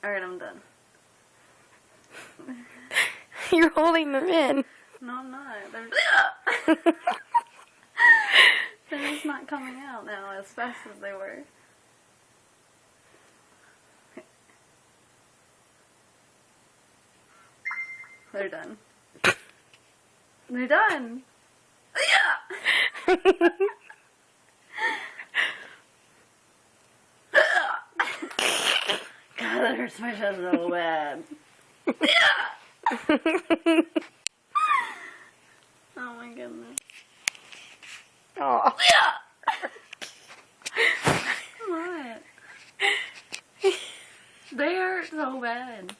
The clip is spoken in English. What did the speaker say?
Alright, I'm done. You're holding them in. No, I'm not. They're just not coming out now as fast as they were. They're done. They're done! Yeah! God, that hurts my chest so bad. Yeah! Oh my goodness. Oh. Yeah! What? They hurt so bad.